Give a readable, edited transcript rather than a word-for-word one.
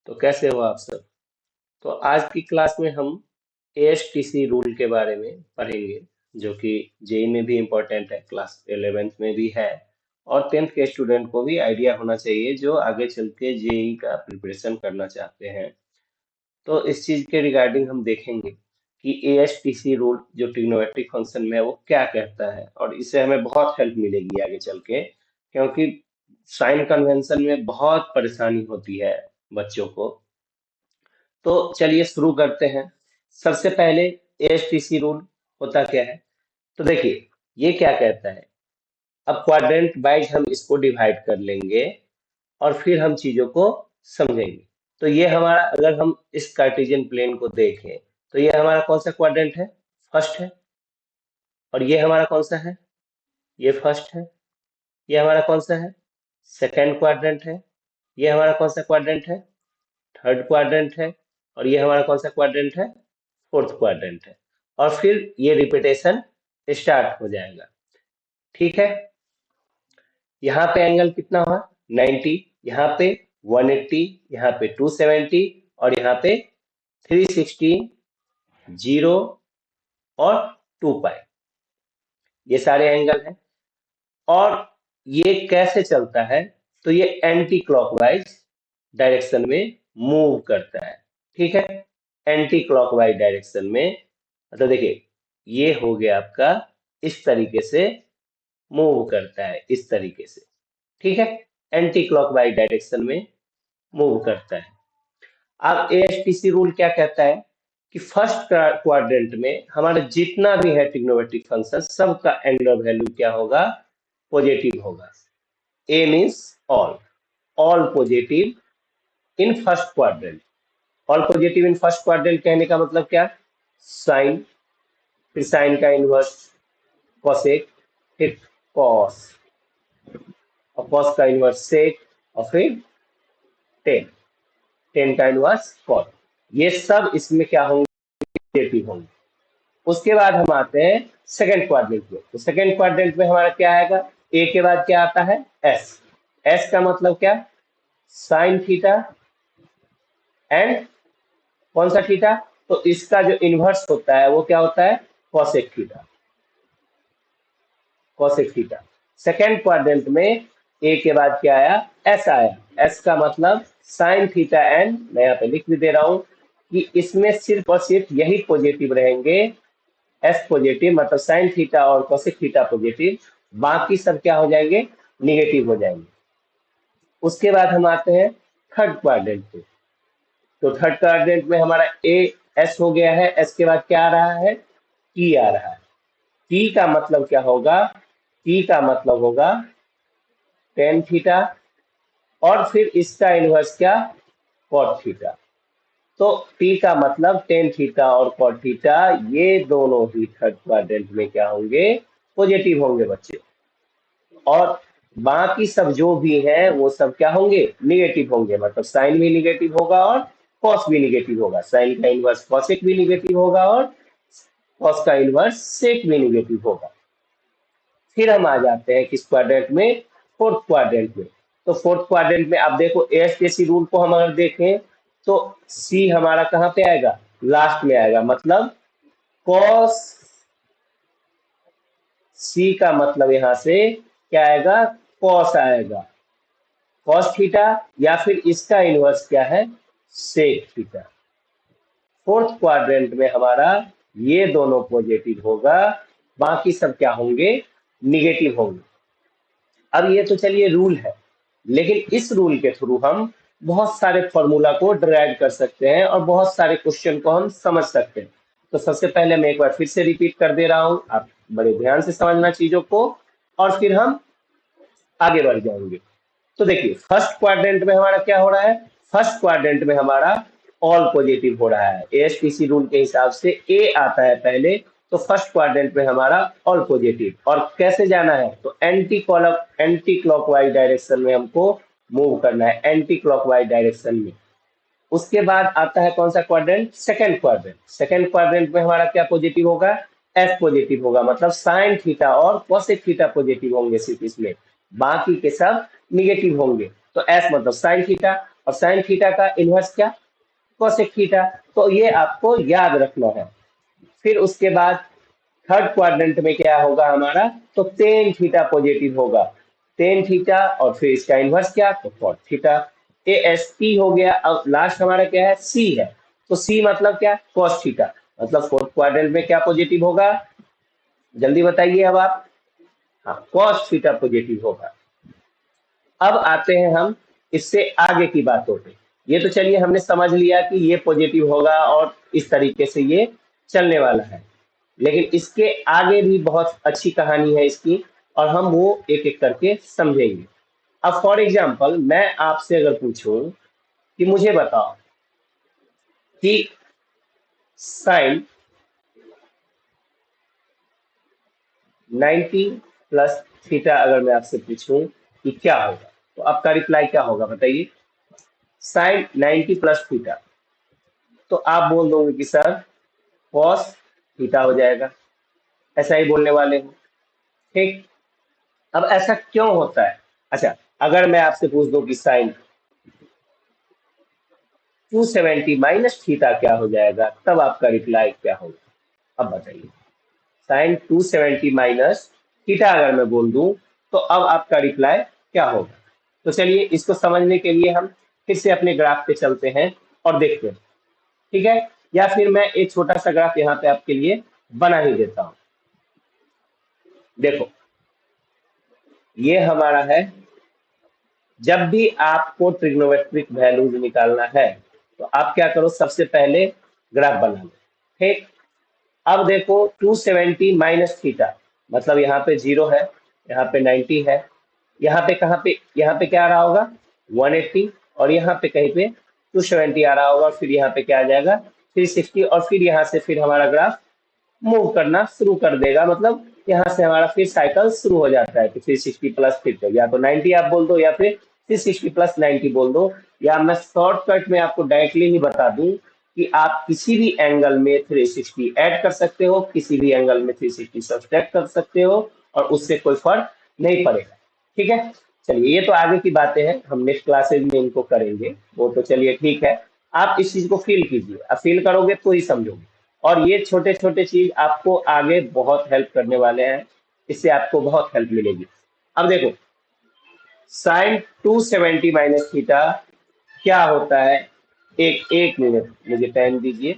तो कैसे हो आप सब। तो आज की क्लास में हम एएसटीसी रूल के बारे में पढ़ेंगे, जो कि जेई में भी इम्पोर्टेंट है, क्लास 11th में भी है, और 10th के स्टूडेंट को भी आइडिया होना चाहिए जो आगे चल के जेई का प्रिपरेशन करना चाहते हैं। तो इस चीज के रिगार्डिंग हम देखेंगे कि एएसटीसी रूल जो ट्रिग्नोमेट्रिक फंक्शन में है वो क्या कहता है, और इससे हमें बहुत हेल्प मिलेगी आगे चल के, क्योंकि साइन कन्वेंशन में बहुत परेशानी होती है बच्चों को। तो चलिए शुरू करते हैं। सबसे पहले एएसटीसी रूल होता क्या है, तो देखिए ये क्या कहता है। अब क्वाड्रेंट वाइज हम इसको डिवाइड कर लेंगे और फिर हम चीजों को समझेंगे। तो ये हमारा, अगर हम इस कार्टेशियन प्लेन को देखें तो ये हमारा कौन सा क्वाड्रेंट है, फर्स्ट है। और ये हमारा कौन सा है, ये फर्स्ट है। ये हमारा कौन सा है, सेकेंड क्वाड्रेंट है। ये हमारा कौन सा क्वाड्रेंट है, थर्ड क्वाड्रेंट है। और ये हमारा कौन सा क्वाड्रेंट है, फोर्थ क्वाड्रेंट है। और फिर ये रिपीटेशन स्टार्ट हो जाएगा। ठीक है, यहाँ पे एंगल कितना हुआ, 90, यहाँ पे 180, यहाँ पे 270, और यहाँ पे 316, 0 और 2 पाई। ये सारे एंगल हैं। और ये कैसे चलता है, तो ये एंटी क्लॉकवाइज डायरेक्शन में मूव करता है। ठीक है, एंटी क्लॉकवाइज डायरेक्शन में, मतलब देखिए ये हो गया आपका, इस तरीके से मूव करता है, इस तरीके से। ठीक है, एंटी क्लॉकवाइज डायरेक्शन में मूव करता है। अब एएसटीसी रूल क्या कहता है कि फर्स्ट क्वाड्रेंट में हमारा जितना भी है ट्रिग्नोमेट्रिक फंक्शन, सबका एंगुलर वैल्यू क्या होगा, पॉजिटिव होगा। A means all, all positive in first quadrant. All positive in first quadrant कहने का मतलब क्या, साइन, फिर साइन का इनवर्स कॉसेक, फिर कॉस, और कॉस का इनवर्स सेक, और फिर टेन, टेन का इनवर्स कॉस। ये सब इसमें क्या होंगे, पॉजिटिव होंगे। उसके बाद हम आते हैं सेकेंड क्वाड्रेंट में। तो सेकेंड क्वाड्रेंट में हमारा क्या आएगा, ए के बाद क्या आता है, एस। एस का मतलब क्या, साइन थीटा एंड कौन सा थीटा, तो इसका जो इनवर्स होता है वो क्या होता है, cosec theta, cosec theta. Second quadrant में ए के बाद क्या आया, एस आया। एस का मतलब साइन थीटा एंड, मैं यहाँ पे लिख भी दे रहा हूं कि इसमें सिर्फ और सिर्फ यही पॉजिटिव रहेंगे, एस पॉजिटिव, मतलब साइन थीटा और कोसेक थीटा पॉजिटिव, बाकी सब क्या हो जाएंगे, निगेटिव हो जाएंगे। उसके बाद हम आते हैं थर्ड क्वाड्रेंट पे। तो थर्ड क्वाड्रेंट में हमारा ए एस हो गया है, एस के बाद क्या आ रहा है, टी आ रहा है। टी का मतलब क्या होगा, टी का मतलब होगा टेन थीटा, और फिर इसका इनवर्स क्या, कॉट थीटा। तो टी का मतलब टेन थीटा और कॉट थीटा, ये दोनों ही थर्ड क्वाड्रेंट में क्या होंगे, पॉजिटिव होंगे बच्चे। और बाकी सब जो भी है वो सब क्या होंगे, निगेटिव होंगे। मतलब साइन भी निगेटिव होगा और कॉस भी निगेटिव होगा। साइन का इनवर्स कॉसेक भी निगेटिव होगा और कॉस का इनवर्स सेक भी निगेटिव होगा। फिर हम आ जाते हैं किस क्वाड्रेंट में, फोर्थ क्वाड्रेंट में। तो फोर्थ क्वाड्रेंट में आप देखो एएसटीसी रूल को हम अगर देखें तो सी हमारा कहाँ पे आएगा, लास्ट में आएगा। मतलब कॉस, सी का मतलब यहां से क्या आएगा, कॉस आएगा, कॉस थीटा, या फिर इसका इनवर्स क्या है, सेक थीटा। फोर्थ क्वाड्रेंट में हमारा ये दोनों पॉजिटिव होगा, बाकी सब क्या होंगे, निगेटिव होंगे। अब ये तो चलिए रूल है, लेकिन इस रूल के थ्रू हम बहुत सारे फॉर्मूला को डिराइव कर सकते हैं और बहुत सारे क्वेश्चन को हम समझ सकते हैं। तो सबसे पहले मैं एक बार फिर से रिपीट कर दे रहा हूं, आप बड़े ध्यान से समझना चीजों को, और फिर हम आगे बढ़ जाएंगे। तो देखिए फर्स्ट क्वाड्रेंट में हमारा क्या हो रहा है, फर्स्ट क्वाड्रेंट में हमारा ऑल पॉजिटिव हो रहा है। एएसटीसी रूल के हिसाब से ए आता है पहले, तो फर्स्ट क्वाड्रेंट में हमारा ऑल पॉजिटिव। और कैसे जाना है, तो एंटी क्लॉकवाइज डायरेक्शन में हमको मूव करना है, एंटी क्लॉकवाइज डायरेक्शन में। उसके बाद आता है कौन सा quadrant, second quadrant. Second quadrant में हमारा क्या पॉजिटिव होगा, एफ पॉजिटिव होगा। मतलब साइन थीटा और कोसेक थीटा पॉजिटिव होंगे सिर्फ इसमें, बाकी के सब निगेटिव होंगे। तो एस मतलब साइन थीटा, और साइन थीटा का इनवर्स क्या, कोसेक थीटा। तो ये आपको याद रखना है। फिर उसके बाद थर्ड क्वाड्रेंट में क्या होगा हमारा, तो टेन थीटा पॉजिटिव होगा, टेन थीटा, और फिर इसका इनवर्स क्या, तो cot theta. A S T हो गया। अब लास्ट हमारा क्या है, सी है। तो सी मतलब क्या, कॉस थीटा। मतलब फोर्थ क्वाड्रेंट में क्या पॉजिटिव होगा, जल्दी बताइए अब आप। हाँ, कॉस थीटा पॉजिटिव होगा। अब आते हैं हम इससे आगे की बातों पे। ये तो चलिए हमने समझ लिया कि ये पॉजिटिव होगा और इस तरीके से ये चलने वाला है, लेकिन इसके आगे भी बहुत अच्छी कहानी है इसकी, और हम वो एक एक करके समझेंगे। अब फॉर एग्जाम्पल मैं आपसे अगर पूछूं कि मुझे बताओ कि साइन 90 प्लस थीटा, अगर मैं आपसे पूछूं कि क्या होगा, तो आपका रिप्लाई क्या होगा बताइए। साइन 90 प्लस थीटा, तो आप बोल दोगे कि सर कॉस थीटा हो जाएगा, ऐसा ही बोलने वाले हो। ठीक। अब ऐसा क्यों होता है। अच्छा, अगर मैं आपसे पूछ दूं कि साइन 270 माइनस थीटा क्या हो जाएगा, तब आपका रिप्लाई क्या होगा, अब बताइए। साइन 270 माइनस थीटा अगर मैं बोल दूं, तो अब आपका रिप्लाई क्या होगा। तो चलिए इसको समझने के लिए हम फिर से अपने ग्राफ पे चलते हैं और देखते हैं, ठीक है। या फिर मैं एक छोटा सा ग्राफ यहाँ पे आपके लिए बना ही देता हूं। देखो, ये हमारा है, जब भी आपको ट्रिग्नोमेट्रिक वैल्यूज निकालना है तो आप क्या करो, सबसे पहले ग्राफ बना लो। ठीक। अब देखो 270 माइनस थीटा, मतलब यहाँ पे 0 है, यहाँ पे 90 है, यहाँ पे कहाँ पे, यहाँ पे क्या आ रहा होगा 180, और यहाँ पे कहीं पे 270 आ रहा होगा, और फिर यहाँ पे क्या आ जाएगा 360, और फिर यहाँ से फिर हमारा ग्राफ मूव करना शुरू कर देगा। मतलब यहाँ से हमारा फिर साइकिल शुरू हो जाता है कि 360 प्लस, फिर तो या तो 90 आप बोल दो, या फिर 360 प्लस 90 बोल दो। या मैं शॉर्टकट में आपको डायरेक्टली ही बता दूं कि आप किसी भी एंगल में 360 ऐड कर सकते हो, किसी भी एंगल में 360 सब्सट्रैक्ट कर सकते हो, और उससे कोई फर्क नहीं पड़ेगा। ठीक है। चलिए, ये तो आगे की बातें हैं, हम नेक्स्ट क्लासेज में इनको करेंगे, वो तो चलिए ठीक है। आप इस चीज को फील कीजिए, आप फील करोगे तो ही समझोगे, और ये छोटे छोटे चीज आपको आगे बहुत हेल्प करने वाले हैं, इससे आपको बहुत हेल्प मिलेगी। अब देखो, साइन 270 माइनस थीटा क्या होता है, एक एक मिनट मुझे टाइम दीजिए।